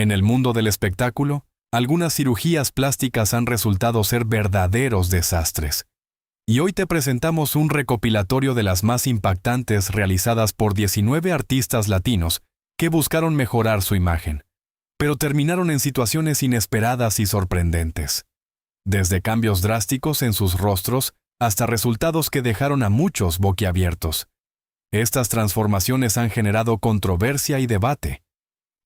En el mundo del espectáculo, algunas cirugías plásticas han resultado ser verdaderos desastres. Y hoy te presentamos un recopilatorio de las más impactantes realizadas por 19 artistas latinos que buscaron mejorar su imagen, pero terminaron en situaciones inesperadas y sorprendentes. Desde cambios drásticos en sus rostros hasta resultados que dejaron a muchos boquiabiertos. Estas transformaciones han generado controversia y debate.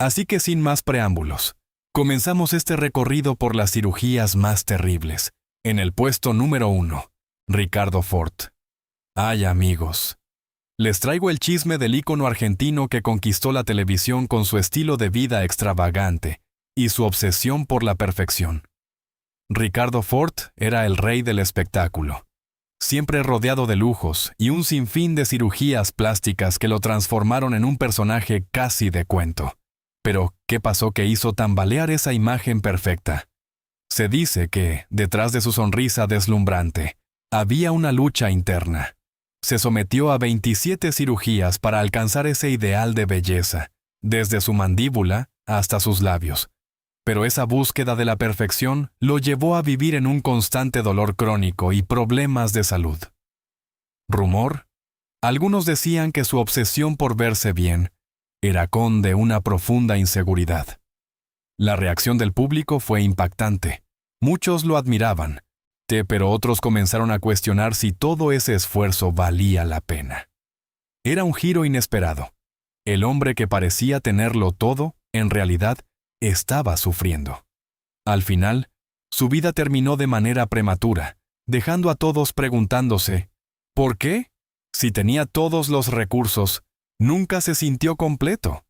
Así que sin más preámbulos, comenzamos este recorrido por las cirugías más terribles. En el puesto número 1, Ricardo Ford. Ay, amigos. Les traigo el chisme del ícono argentino que conquistó la televisión con su estilo de vida extravagante y su obsesión por la perfección. Ricardo Ford era el rey del espectáculo, siempre rodeado de lujos y un sinfín de cirugías plásticas que lo transformaron en un personaje casi de cuento. Pero, ¿qué pasó que hizo tambalear esa imagen perfecta? Se dice que, detrás de su sonrisa deslumbrante, había una lucha interna. Se sometió a 27 cirugías para alcanzar ese ideal de belleza, desde su mandíbula hasta sus labios. Pero esa búsqueda de la perfección lo llevó a vivir en un constante dolor crónico y problemas de salud. ¿Rumor? Algunos decían que su obsesión por verse bien era con de una profunda inseguridad. La reacción del público fue impactante. Muchos lo admiraban, pero otros comenzaron a cuestionar si todo ese esfuerzo valía la pena. Era un giro inesperado. El hombre que parecía tenerlo todo, en realidad, estaba sufriendo. Al final, su vida terminó de manera prematura, dejando a todos preguntándose, ¿por qué? Si tenía todos los recursos, nunca se sintió completo.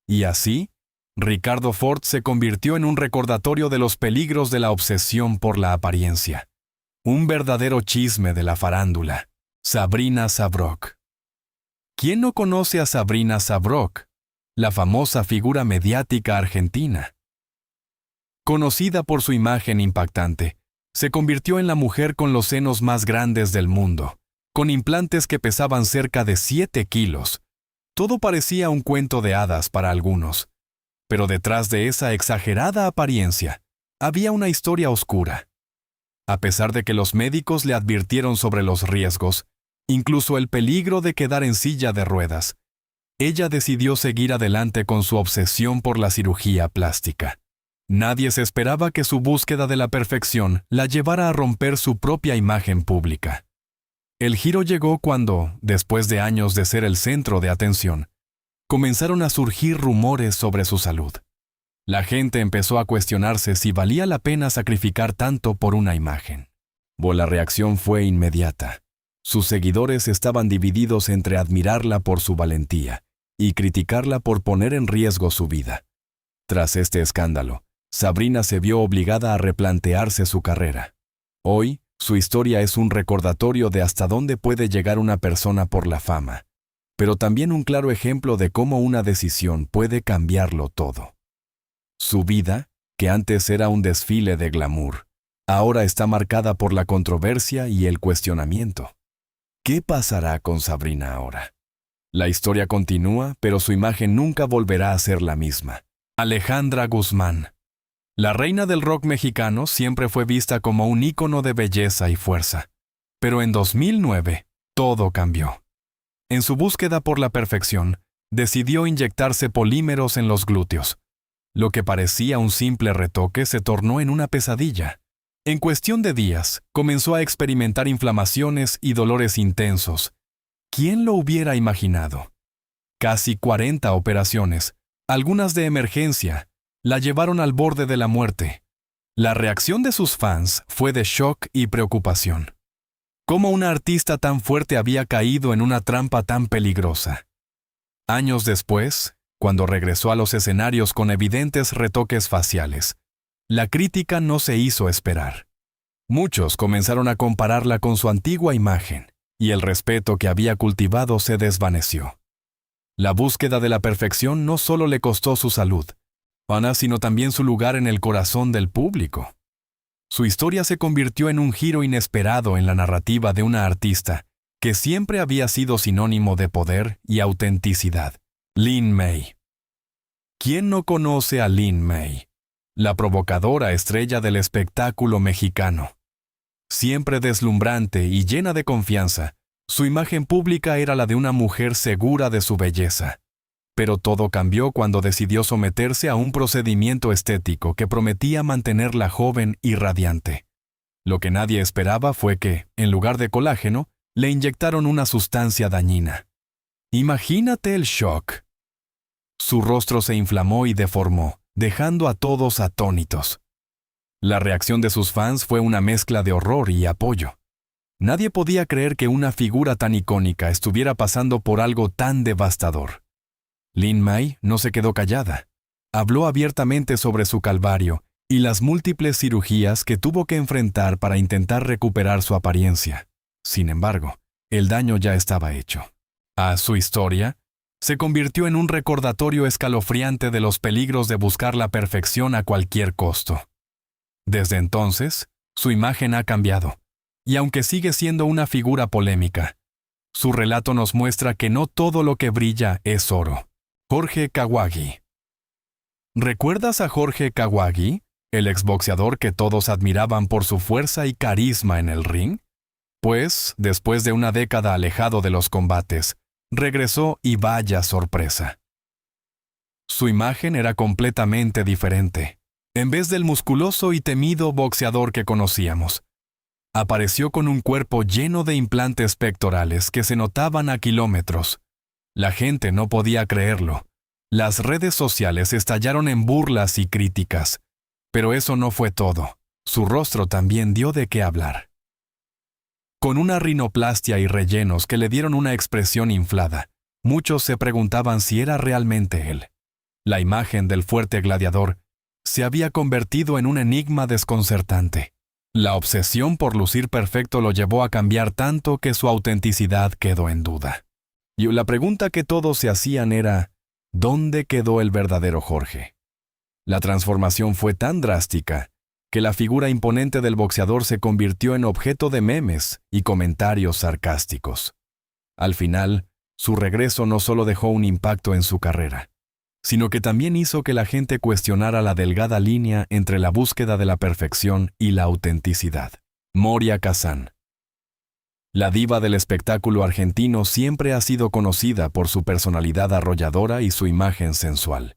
Y así, Ricardo Ford se convirtió en un recordatorio de los peligros de la obsesión por la apariencia. Un verdadero chisme de la farándula. Sabrina Sabrok. ¿Quién no conoce a Sabrina Sabrok, la famosa figura mediática argentina? Conocida por su imagen impactante, se convirtió en la mujer con los senos más grandes del mundo, con implantes que pesaban cerca de 7 kilos. Todo parecía un cuento de hadas para algunos, pero detrás de esa exagerada apariencia, había una historia oscura. A pesar de que los médicos le advirtieron sobre los riesgos, incluso el peligro de quedar en silla de ruedas, ella decidió seguir adelante con su obsesión por la cirugía plástica. Nadie se esperaba que su búsqueda de la perfección la llevara a romper su propia imagen pública. El giro llegó cuando, después de años de ser el centro de atención, comenzaron a surgir rumores sobre su salud. La gente empezó a cuestionarse si valía la pena sacrificar tanto por una imagen. La reacción fue inmediata. Sus seguidores estaban divididos entre admirarla por su valentía y criticarla por poner en riesgo su vida. Tras este escándalo, Sabrina se vio obligada a replantearse su carrera. Hoy, su historia es un recordatorio de hasta dónde puede llegar una persona por la fama, pero también un claro ejemplo de cómo una decisión puede cambiarlo todo. Su vida, que antes era un desfile de glamour, ahora está marcada por la controversia y el cuestionamiento. ¿Qué pasará con Sabrina ahora? La historia continúa, pero su imagen nunca volverá a ser la misma. Alejandra Guzmán. La reina del rock mexicano siempre fue vista como un ícono de belleza y fuerza. Pero en 2009, todo cambió. En su búsqueda por la perfección, decidió inyectarse polímeros en los glúteos. Lo que parecía un simple retoque se tornó en una pesadilla. En cuestión de días, comenzó a experimentar inflamaciones y dolores intensos. ¿Quién lo hubiera imaginado? Casi 40 operaciones, algunas de emergencia, la llevaron al borde de la muerte. La reacción de sus fans fue de shock y preocupación. ¿Cómo una artista tan fuerte había caído en una trampa tan peligrosa? Años después, cuando regresó a los escenarios con evidentes retoques faciales, la crítica no se hizo esperar. Muchos comenzaron a compararla con su antigua imagen, y el respeto que había cultivado se desvaneció. La búsqueda de la perfección no solo le costó su salud, sino también su lugar en el corazón del público. Su historia se convirtió en un giro inesperado en la narrativa de una artista que siempre había sido sinónimo de poder y autenticidad, Lin May. ¿Quién no conoce a Lin May, la provocadora estrella del espectáculo mexicano? Siempre deslumbrante y llena de confianza, su imagen pública era la de una mujer segura de su belleza. Pero todo cambió cuando decidió someterse a un procedimiento estético que prometía mantenerla joven y radiante. Lo que nadie esperaba fue que, en lugar de colágeno, le inyectaron una sustancia dañina. Imagínate el shock. Su rostro se inflamó y deformó, dejando a todos atónitos. La reacción de sus fans fue una mezcla de horror y apoyo. Nadie podía creer que una figura tan icónica estuviera pasando por algo tan devastador. Lin May no se quedó callada. Habló abiertamente sobre su calvario y las múltiples cirugías que tuvo que enfrentar para intentar recuperar su apariencia. Sin embargo, el daño ya estaba hecho. Su historia se convirtió en un recordatorio escalofriante de los peligros de buscar la perfección a cualquier costo. Desde entonces, su imagen ha cambiado, y aunque sigue siendo una figura polémica, su relato nos muestra que no todo lo que brilla es oro. Jorge Kawagi. ¿Recuerdas a Jorge Kawagi, el exboxeador que todos admiraban por su fuerza y carisma en el ring? Pues, después de una década alejado de los combates, regresó y vaya sorpresa. Su imagen era completamente diferente. En vez del musculoso y temido boxeador que conocíamos, apareció con un cuerpo lleno de implantes pectorales que se notaban a kilómetros. La gente no podía creerlo. Las redes sociales estallaron en burlas y críticas. Pero eso no fue todo. Su rostro también dio de qué hablar. Con una rinoplastia y rellenos que le dieron una expresión inflada, muchos se preguntaban si era realmente él. La imagen del fuerte gladiador se había convertido en un enigma desconcertante. La obsesión por lucir perfecto lo llevó a cambiar tanto que su autenticidad quedó en duda. Y la pregunta que todos se hacían era, ¿dónde quedó el verdadero Jorge? La transformación fue tan drástica que la figura imponente del boxeador se convirtió en objeto de memes y comentarios sarcásticos. Al final, su regreso no solo dejó un impacto en su carrera, sino que también hizo que la gente cuestionara la delgada línea entre la búsqueda de la perfección y la autenticidad. Moria Kazan. La diva del espectáculo argentino siempre ha sido conocida por su personalidad arrolladora y su imagen sensual.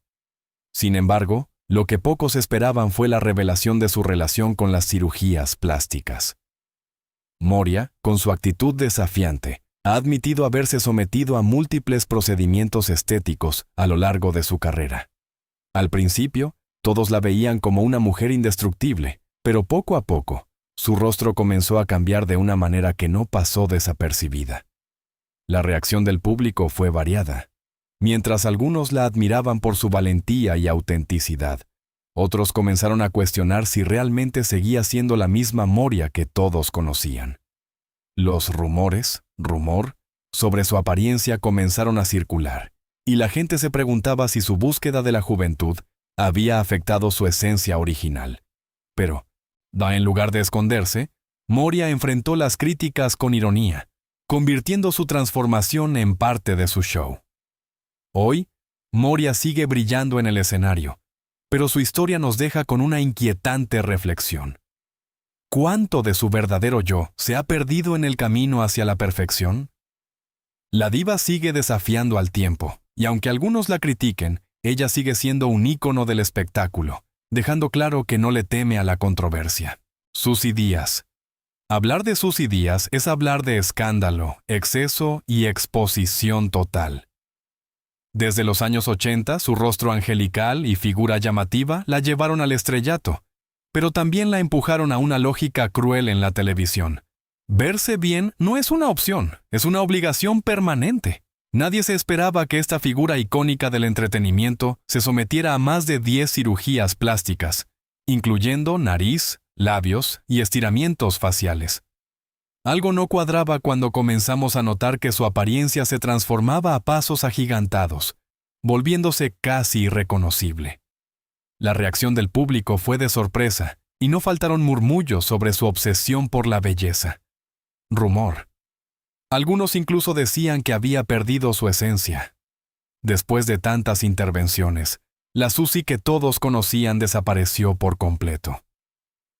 Sin embargo, lo que pocos esperaban fue la revelación de su relación con las cirugías plásticas. Moria, con su actitud desafiante, ha admitido haberse sometido a múltiples procedimientos estéticos a lo largo de su carrera. Al principio, todos la veían como una mujer indestructible, pero poco a poco, su rostro comenzó a cambiar de una manera que no pasó desapercibida. La reacción del público fue variada. Mientras algunos la admiraban por su valentía y autenticidad, otros comenzaron a cuestionar si realmente seguía siendo la misma Moria que todos conocían. Los rumores, sobre su apariencia comenzaron a circular, y la gente se preguntaba si su búsqueda de la juventud había afectado su esencia original. Pero, en lugar de esconderse, Moria enfrentó las críticas con ironía, convirtiendo su transformación en parte de su show. Hoy, Moria sigue brillando en el escenario, pero su historia nos deja con una inquietante reflexión. ¿Cuánto de su verdadero yo se ha perdido en el camino hacia la perfección? La diva sigue desafiando al tiempo, y aunque algunos la critiquen, ella sigue siendo un ícono del espectáculo, dejando claro que no le teme a la controversia. Susy Díaz. Hablar de Susy Díaz es hablar de escándalo, exceso y exposición total. Desde los años 80, su rostro angelical y figura llamativa la llevaron al estrellato, pero también la empujaron a una lógica cruel en la televisión. Verse bien no es una opción, es una obligación permanente. Nadie se esperaba que esta figura icónica del entretenimiento se sometiera a más de 10 cirugías plásticas, incluyendo nariz, labios y estiramientos faciales. Algo no cuadraba cuando comenzamos a notar que su apariencia se transformaba a pasos agigantados, volviéndose casi irreconocible. La reacción del público fue de sorpresa, y no faltaron murmullos sobre su obsesión por la belleza. Rumor. Algunos incluso decían que había perdido su esencia. Después de tantas intervenciones, La Susie que todos conocían desapareció por completo.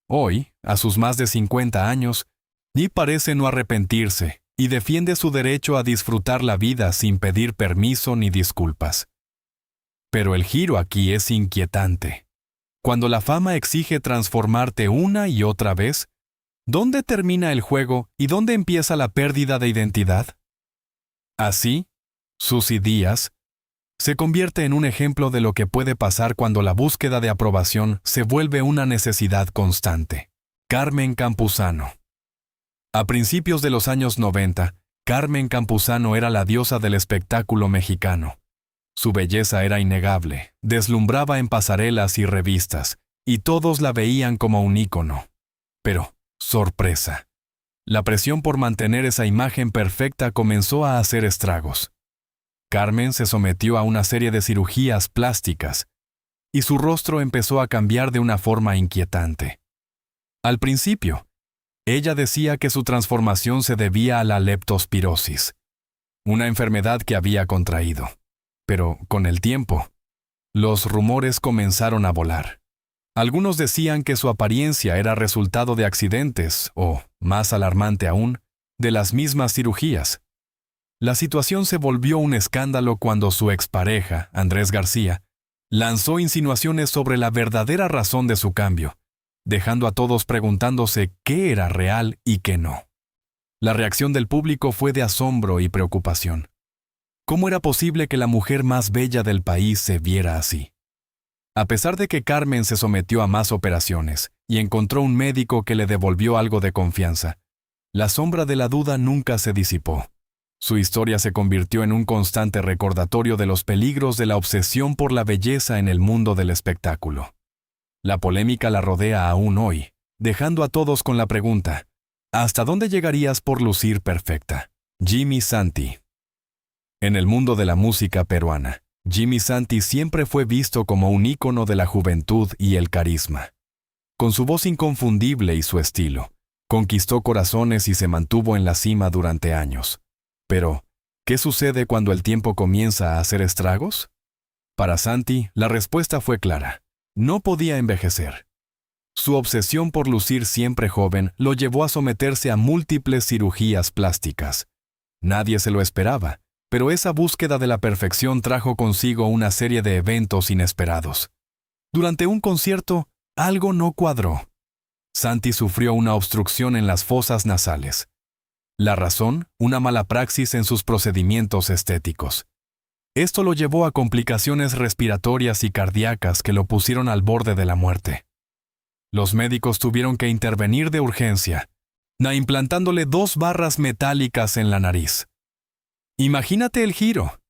Hoy, a sus más de 50 años, Ji parece no arrepentirse y defiende su derecho a disfrutar la vida sin pedir permiso ni disculpas. Pero el giro aquí es inquietante. Cuando la fama exige transformarte una y otra vez, ¿dónde termina el juego y dónde empieza la pérdida de identidad? Así, Susie Díaz se convierte en un ejemplo de lo que puede pasar cuando la búsqueda de aprobación se vuelve una necesidad constante. Carmen Campuzano. A principios de los años 90, Carmen Campuzano era la diosa del espectáculo mexicano. Su belleza era innegable, deslumbraba en pasarelas y revistas, y todos la veían como un ícono. Pero, sorpresa, la presión por mantener esa imagen perfecta comenzó a hacer estragos. Carmen se sometió a una serie de cirugías plásticas, y su rostro empezó a cambiar de una forma inquietante. Al principio, ella decía que su transformación se debía a la leptospirosis, una enfermedad que había contraído. Pero, con el tiempo, los rumores comenzaron a volar. Algunos decían que su apariencia era resultado de accidentes o, más alarmante aún, de las mismas cirugías. La situación se volvió un escándalo cuando su expareja, Andrés García, lanzó insinuaciones sobre la verdadera razón de su cambio, dejando a todos preguntándose qué era real y qué no. La reacción del público fue de asombro y preocupación. ¿Cómo era posible que la mujer más bella del país se viera así? A pesar de que Carmen se sometió a más operaciones y encontró un médico que le devolvió algo de confianza, la sombra de la duda nunca se disipó. Su historia se convirtió en un constante recordatorio de los peligros de la obsesión por la belleza en el mundo del espectáculo. La polémica la rodea aún hoy, dejando a todos con la pregunta: ¿hasta dónde llegarías por lucir perfecta? Jimmy Santi. En el mundo de la música peruana, Jimmy Santi siempre fue visto como un ícono de la juventud y el carisma. Con su voz inconfundible y su estilo, conquistó corazones y se mantuvo en la cima durante años. Pero, ¿qué sucede cuando el tiempo comienza a hacer estragos? Para Santi, la respuesta fue clara: no podía envejecer. Su obsesión por lucir siempre joven lo llevó a someterse a múltiples cirugías plásticas. Nadie se lo esperaba, pero esa búsqueda de la perfección trajo consigo una serie de eventos inesperados. Durante un concierto, algo no cuadró. Santi sufrió una obstrucción en las fosas nasales. La razón, una mala praxis en sus procedimientos estéticos. Esto lo llevó a complicaciones respiratorias y cardíacas que lo pusieron al borde de la muerte. Los médicos tuvieron que intervenir de urgencia, implantándole 2 barras metálicas en la nariz. Imagínate el giro,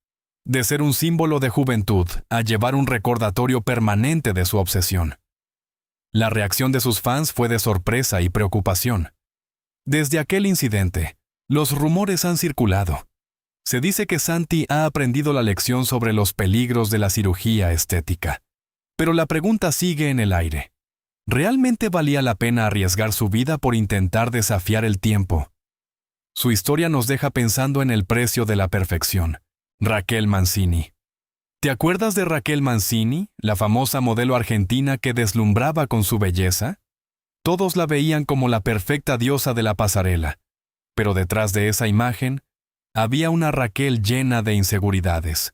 de ser un símbolo de juventud a llevar un recordatorio permanente de su obsesión. La reacción de sus fans fue de sorpresa y preocupación. Desde aquel incidente, los rumores han circulado. Se dice que Santi ha aprendido la lección sobre los peligros de la cirugía estética. Pero la pregunta sigue en el aire. ¿Realmente valía la pena arriesgar su vida por intentar desafiar el tiempo? Su historia nos deja pensando en el precio de la perfección. Raquel Mancini. ¿Te acuerdas de Raquel Mancini, la famosa modelo argentina que deslumbraba con su belleza? Todos la veían como la perfecta diosa de la pasarela, pero detrás de esa imagen había una Raquel llena de inseguridades.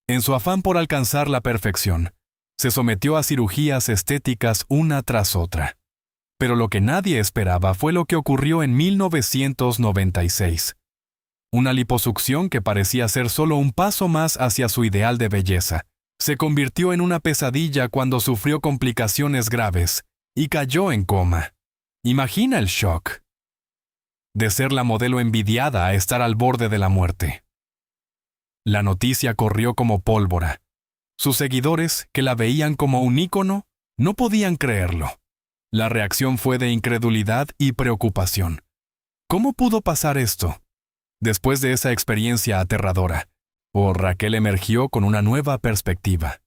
En su afán por alcanzar la perfección, se sometió a cirugías estéticas una tras otra. Pero lo que nadie esperaba fue lo que ocurrió en 1996. Una liposucción que parecía ser solo un paso más hacia su ideal de belleza, se convirtió en una pesadilla cuando sufrió complicaciones graves y cayó en coma. Imagina el shock. De ser la modelo envidiada a estar al borde de la muerte. La noticia corrió como pólvora. Sus seguidores, que la veían como un ícono, no podían creerlo. La reacción fue de incredulidad y preocupación. ¿Cómo pudo pasar esto? Después de esa experiencia aterradora, Raquel emergió con una nueva perspectiva.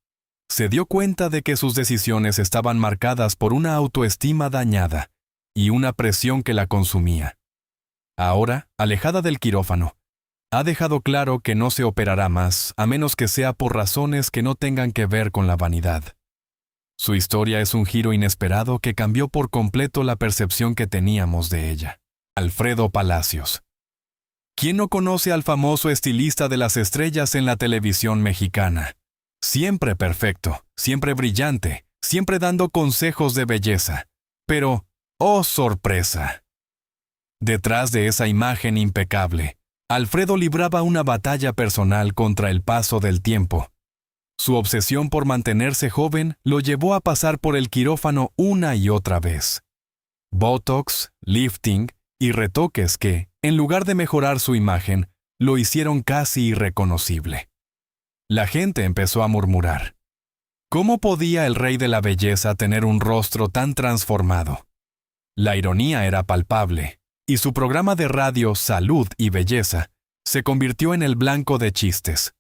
Se dio cuenta de que sus decisiones estaban marcadas por una autoestima dañada y una presión que la consumía. Ahora, alejada del quirófano, Ha dejado claro que no se operará más, a menos que sea por razones que no tengan que ver con la vanidad. Su historia es un giro inesperado que cambió por completo la percepción que teníamos de ella. Alfredo Palacios. ¿Quién no conoce al famoso estilista de las estrellas en la televisión mexicana? Siempre perfecto, siempre brillante, siempre dando consejos de belleza. Pero, ¡oh sorpresa! Detrás de esa imagen impecable, Alfredo libraba una batalla personal contra el paso del tiempo. Su obsesión por mantenerse joven lo llevó a pasar por el quirófano una y otra vez. Botox, lifting y retoques que, en lugar de mejorar su imagen, lo hicieron casi irreconocible. La gente empezó a murmurar. ¿Cómo podía el rey de la belleza tener un rostro tan transformado? La ironía era palpable, y su programa de radio Salud y Belleza se convirtió en el blanco de chistes.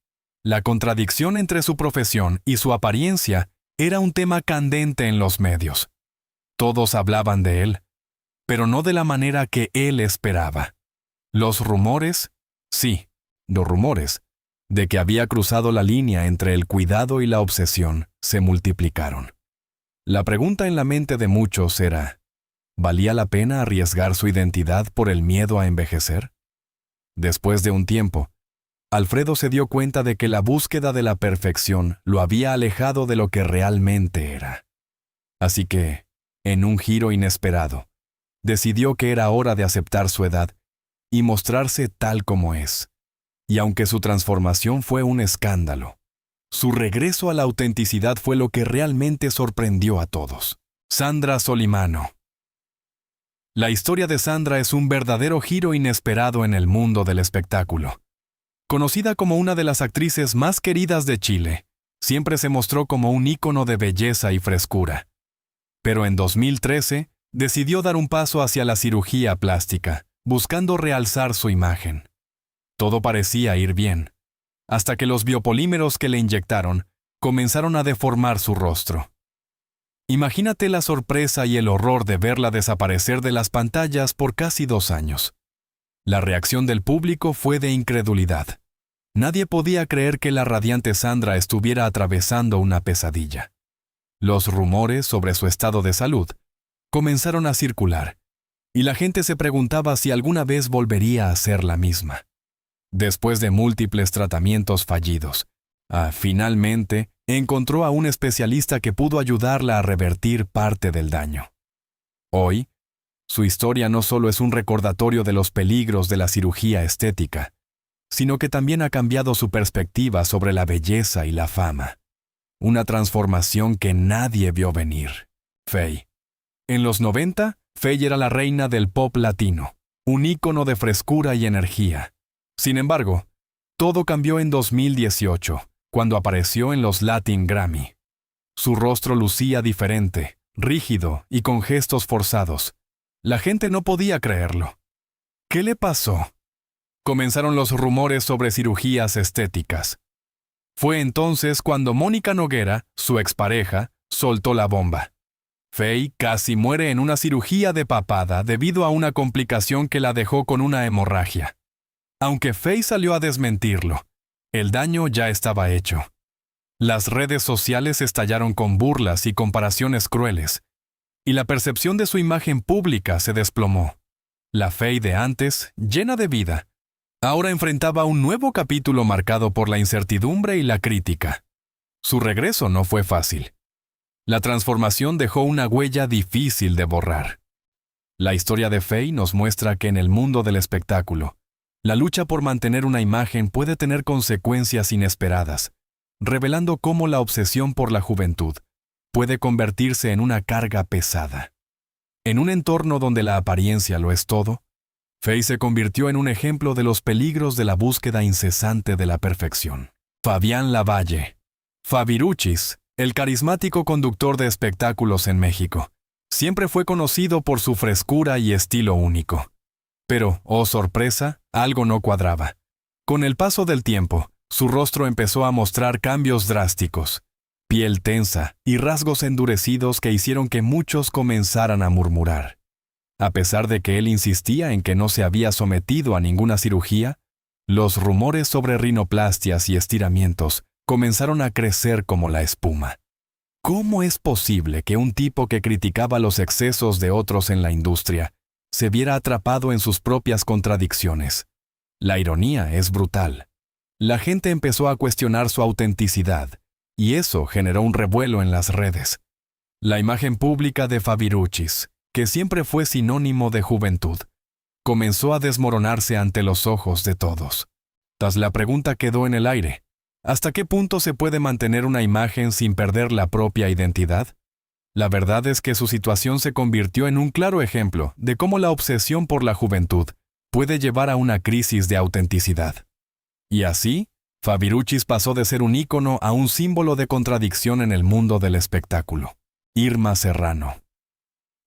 La contradicción entre su profesión y su apariencia era un tema candente en los medios. Todos hablaban de él, pero no de la manera que él esperaba. Los rumores, de que había cruzado la línea entre el cuidado y la obsesión se multiplicaron. La pregunta en la mente de muchos era, ¿valía la pena arriesgar su identidad por el miedo a envejecer? Después de un tiempo, Alfredo se dio cuenta de que la búsqueda de la perfección lo había alejado de lo que realmente era. Así que, en un giro inesperado, decidió que era hora de aceptar su edad y mostrarse tal como es. Y aunque su transformación fue un escándalo, su regreso a la autenticidad fue lo que realmente sorprendió a todos. Sandra Solimano. La historia de Sandra es un verdadero giro inesperado en el mundo del espectáculo. Conocida como una de las actrices más queridas de Chile, siempre se mostró como un ícono de belleza y frescura. Pero en 2013, decidió dar un paso hacia la cirugía plástica, buscando realzar su imagen. Todo parecía ir bien, hasta que los biopolímeros que le inyectaron comenzaron a deformar su rostro. Imagínate la sorpresa y el horror de verla desaparecer de las pantallas por casi 2 años. La reacción del público fue de incredulidad. Nadie podía creer que la radiante Sandra estuviera atravesando una pesadilla. Los rumores sobre su estado de salud comenzaron a circular, y la gente se preguntaba si alguna vez volvería a ser la misma. Después de múltiples tratamientos fallidos, finalmente encontró a un especialista que pudo ayudarla a revertir parte del daño. Hoy, su historia no solo es un recordatorio de los peligros de la cirugía estética, sino que también ha cambiado su perspectiva sobre la belleza y la fama. Una transformación que nadie vio venir. Faye. En los 90, Faye era la reina del pop latino, un ícono de frescura y energía. Sin embargo, todo cambió en 2018, cuando apareció en los Latin Grammy. Su rostro lucía diferente, rígido y con gestos forzados. La gente no podía creerlo. ¿Qué le pasó? Comenzaron los rumores sobre cirugías estéticas. Fue entonces cuando Mónica Noguera, su expareja, soltó la bomba. Faye casi muere en una cirugía de papada debido a una complicación que la dejó con una hemorragia. Aunque Faye salió a desmentirlo, el daño ya estaba hecho. Las redes sociales estallaron con burlas y comparaciones crueles, y la percepción de su imagen pública se desplomó. La Faye de antes, llena de vida, ahora enfrentaba un nuevo capítulo marcado por la incertidumbre y la crítica. Su regreso no fue fácil. La transformación dejó una huella difícil de borrar. La historia de Faye nos muestra que en el mundo del espectáculo, la lucha por mantener una imagen puede tener consecuencias inesperadas, revelando cómo la obsesión por la juventud puede convertirse en una carga pesada. En un entorno donde la apariencia lo es todo, Faye se convirtió en un ejemplo de los peligros de la búsqueda incesante de la perfección. Fabián Lavalle. Fabiruchis, el carismático conductor de espectáculos en México, siempre fue conocido por su frescura y estilo único. Pero, oh sorpresa, algo no cuadraba. Con el paso del tiempo, su rostro empezó a mostrar cambios drásticos, piel tensa y rasgos endurecidos que hicieron que muchos comenzaran a murmurar. A pesar de que él insistía en que no se había sometido a ninguna cirugía, Los rumores sobre rinoplastias y estiramientos comenzaron a crecer como la espuma. ¿Cómo es posible que un tipo que criticaba los excesos de otros en la industria se viera atrapado en sus propias contradicciones? La ironía es brutal. La gente empezó a cuestionar su autenticidad, y eso generó un revuelo en las redes. La imagen pública de Fabiruchis, que siempre fue sinónimo de juventud, comenzó a desmoronarse ante los ojos de todos. La pregunta quedó en el aire: ¿hasta qué punto se puede mantener una imagen sin perder la propia identidad? La verdad es que su situación se convirtió en un claro ejemplo de cómo la obsesión por la juventud puede llevar a una crisis de autenticidad. Y así, Fabiruchis pasó de ser un ícono a un símbolo de contradicción en el mundo del espectáculo. Irma Serrano.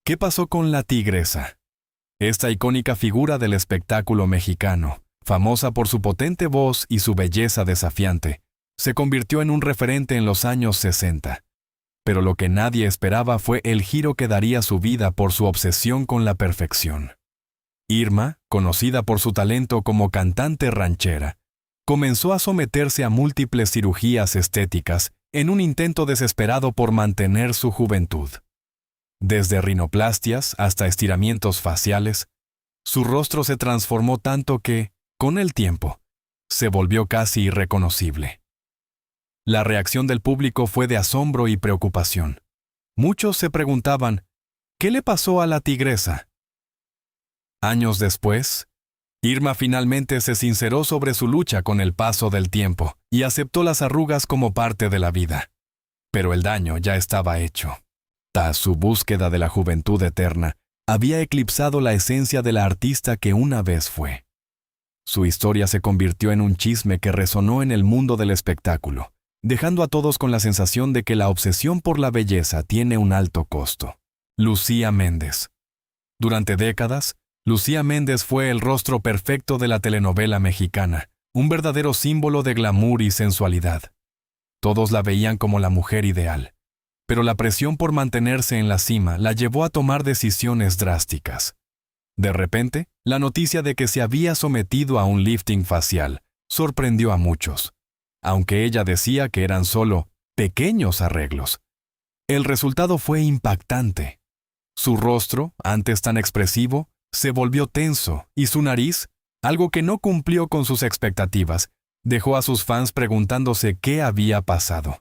¿Qué pasó con la tigresa? Esta icónica figura del espectáculo mexicano, famosa por su potente voz y su belleza desafiante, se convirtió en un referente en los años 60. Pero lo que nadie esperaba fue el giro que daría su vida por su obsesión con la perfección. Irma, conocida por su talento como cantante ranchera, comenzó a someterse a múltiples cirugías estéticas en un intento desesperado por mantener su juventud. Desde rinoplastias hasta estiramientos faciales, su rostro se transformó tanto que, con el tiempo, se volvió casi irreconocible. La reacción del público fue de asombro y preocupación. Muchos se preguntaban, ¿qué le pasó a la tigresa? Años después, Irma finalmente se sinceró sobre su lucha con el paso del tiempo y aceptó las arrugas como parte de la vida. Pero el daño ya estaba hecho. Tras su búsqueda de la juventud eterna, había eclipsado la esencia de la artista que una vez fue. Su historia se convirtió en un chisme que resonó en el mundo del espectáculo, dejando a todos con la sensación de que la obsesión por la belleza tiene un alto costo. Lucía Méndez. Durante décadas, Lucía Méndez fue el rostro perfecto de la telenovela mexicana, un verdadero símbolo de glamour y sensualidad. Todos la veían como la mujer ideal, pero la presión por mantenerse en la cima la llevó a tomar decisiones drásticas. De repente, la noticia de que se había sometido a un lifting facial sorprendió a muchos, aunque ella decía que eran solo pequeños arreglos. El resultado fue impactante. Su rostro, antes tan expresivo, se volvió tenso y su nariz, algo que no cumplió con sus expectativas, dejó a sus fans preguntándose qué había pasado.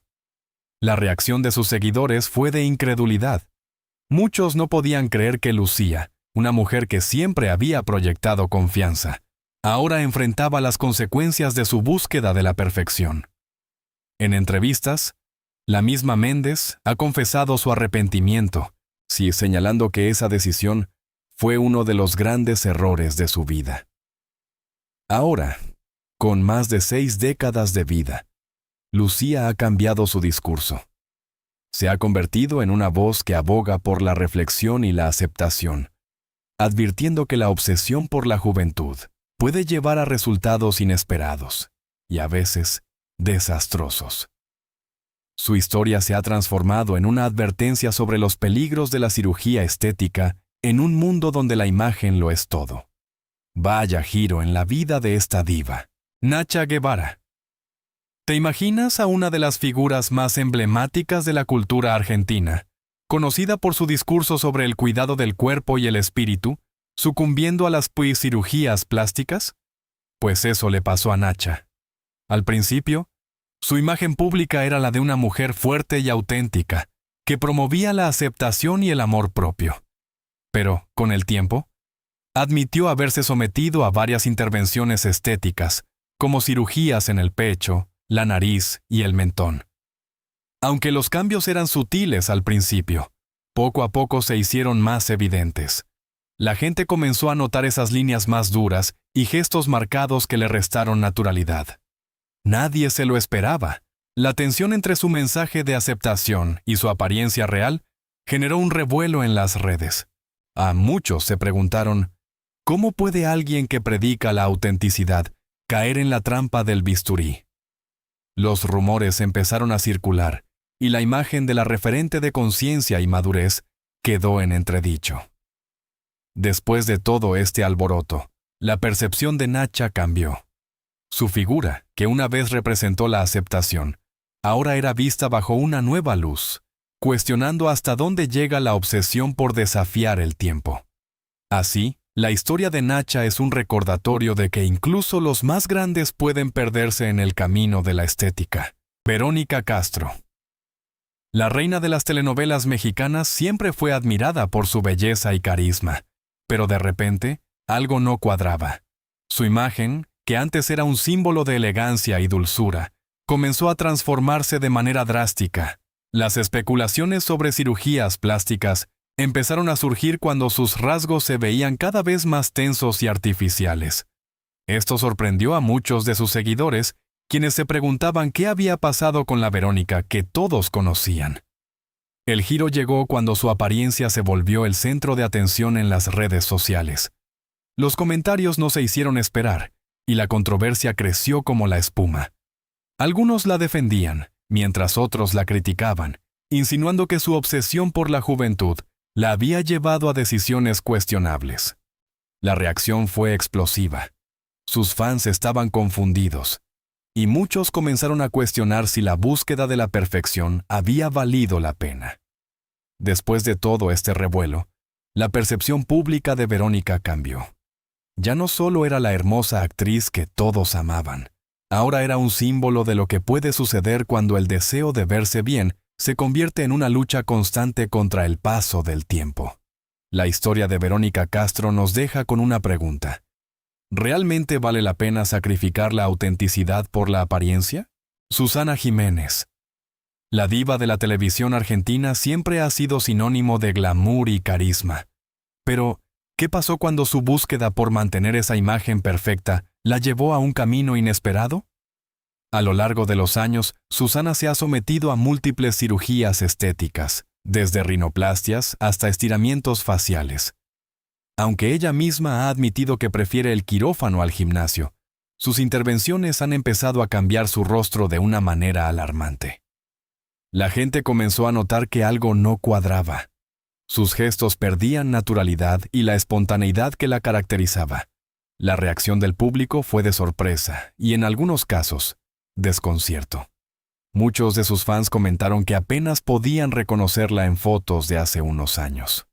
La reacción de sus seguidores fue de incredulidad. Muchos no podían creer que Lucía, una mujer que siempre había proyectado confianza, ahora enfrentaba las consecuencias de su búsqueda de la perfección. En entrevistas, la misma Méndez ha confesado su arrepentimiento, sí señalando que esa decisión fue uno de los grandes errores de su vida. Ahora, con más de 6 décadas de vida, Lucía ha cambiado su discurso. Se ha convertido en una voz que aboga por la reflexión y la aceptación, advirtiendo que la obsesión por la juventud puede llevar a resultados inesperados y a veces desastrosos. Su historia se ha transformado en una advertencia sobre los peligros de la cirugía estética en un mundo donde la imagen lo es todo. Vaya giro en la vida de esta diva, Nacha Guevara. ¿Te imaginas a una de las figuras más emblemáticas de la cultura argentina, conocida por su discurso sobre el cuidado del cuerpo y el espíritu, sucumbiendo a las cirugías plásticas? Pues eso le pasó a Nacha. Al principio, su imagen pública era la de una mujer fuerte y auténtica, que promovía la aceptación y el amor propio. Pero, con el tiempo, admitió haberse sometido a varias intervenciones estéticas, como cirugías en el pecho, la nariz y el mentón. Aunque los cambios eran sutiles al principio, poco a poco se hicieron más evidentes. La gente comenzó a notar esas líneas más duras y gestos marcados que le restaron naturalidad. Nadie se lo esperaba. La tensión entre su mensaje de aceptación y su apariencia real generó un revuelo en las redes. A muchos se preguntaron, ¿cómo puede alguien que predica la autenticidad caer en la trampa del bisturí? Los rumores empezaron a circular y la imagen de la referente de conciencia y madurez quedó en entredicho. Después de todo este alboroto, la percepción de Nacha cambió. Su figura, que una vez representó la aceptación, ahora era vista bajo una nueva luz, cuestionando hasta dónde llega la obsesión por desafiar el tiempo. Así, la historia de Nacha es un recordatorio de que incluso los más grandes pueden perderse en el camino de la estética. Verónica Castro. La reina de las telenovelas mexicanas siempre fue admirada por su belleza y carisma, pero de repente, algo no cuadraba. Su imagen, que antes era un símbolo de elegancia y dulzura, comenzó a transformarse de manera drástica. Las especulaciones sobre cirugías plásticas empezaron a surgir cuando sus rasgos se veían cada vez más tensos y artificiales. Esto sorprendió a muchos de sus seguidores, quienes se preguntaban qué había pasado con la Verónica que todos conocían. El giro llegó cuando su apariencia se volvió el centro de atención en las redes sociales. Los comentarios no se hicieron esperar, y la controversia creció como la espuma. Algunos la defendían, mientras otros la criticaban, insinuando que su obsesión por la juventud la había llevado a decisiones cuestionables. La reacción fue explosiva. Sus fans estaban confundidos, y muchos comenzaron a cuestionar si la búsqueda de la perfección había valido la pena. Después de todo este revuelo, la percepción pública de Verónica cambió. Ya no solo era la hermosa actriz que todos amaban, ahora era un símbolo de lo que puede suceder cuando el deseo de verse bien se convierte en una lucha constante contra el paso del tiempo. La historia de Verónica Castro nos deja con una pregunta. ¿Realmente vale la pena sacrificar la autenticidad por la apariencia? Susana Jiménez. La diva de la televisión argentina siempre ha sido sinónimo de glamour y carisma. Pero, ¿qué pasó cuando su búsqueda por mantener esa imagen perfecta la llevó a un camino inesperado? A lo largo de los años, Susana se ha sometido a múltiples cirugías estéticas, desde rinoplastias hasta estiramientos faciales. Aunque ella misma ha admitido que prefiere el quirófano al gimnasio, sus intervenciones han empezado a cambiar su rostro de una manera alarmante. La gente comenzó a notar que algo no cuadraba. Sus gestos perdían naturalidad y la espontaneidad que la caracterizaba. La reacción del público fue de sorpresa y, en algunos casos, desconcierto. Muchos de sus fans comentaron que apenas podían reconocerla en fotos de hace unos años.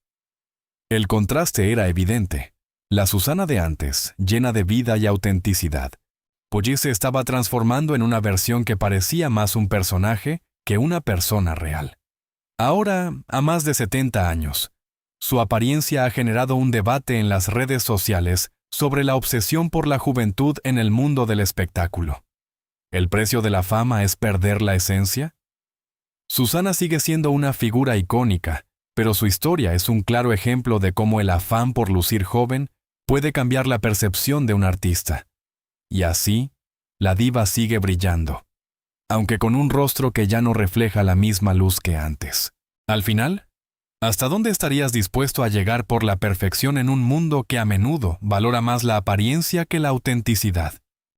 El contraste era evidente. La Susana de antes, llena de vida y autenticidad, se estaba transformando en una versión que parecía más un personaje que una persona real. Ahora, a más de 70 años, su apariencia ha generado un debate en las redes sociales sobre la obsesión por la juventud en el mundo del espectáculo. ¿El precio de la fama es perder la esencia? Susana sigue siendo una figura icónica, pero su historia es un claro ejemplo de cómo el afán por lucir joven puede cambiar la percepción de un artista. Y así, la diva sigue brillando, aunque con un rostro que ya no refleja la misma luz que antes. Al final, ¿hasta dónde estarías dispuesto a llegar por la perfección en un mundo que a menudo valora más la apariencia que la autenticidad?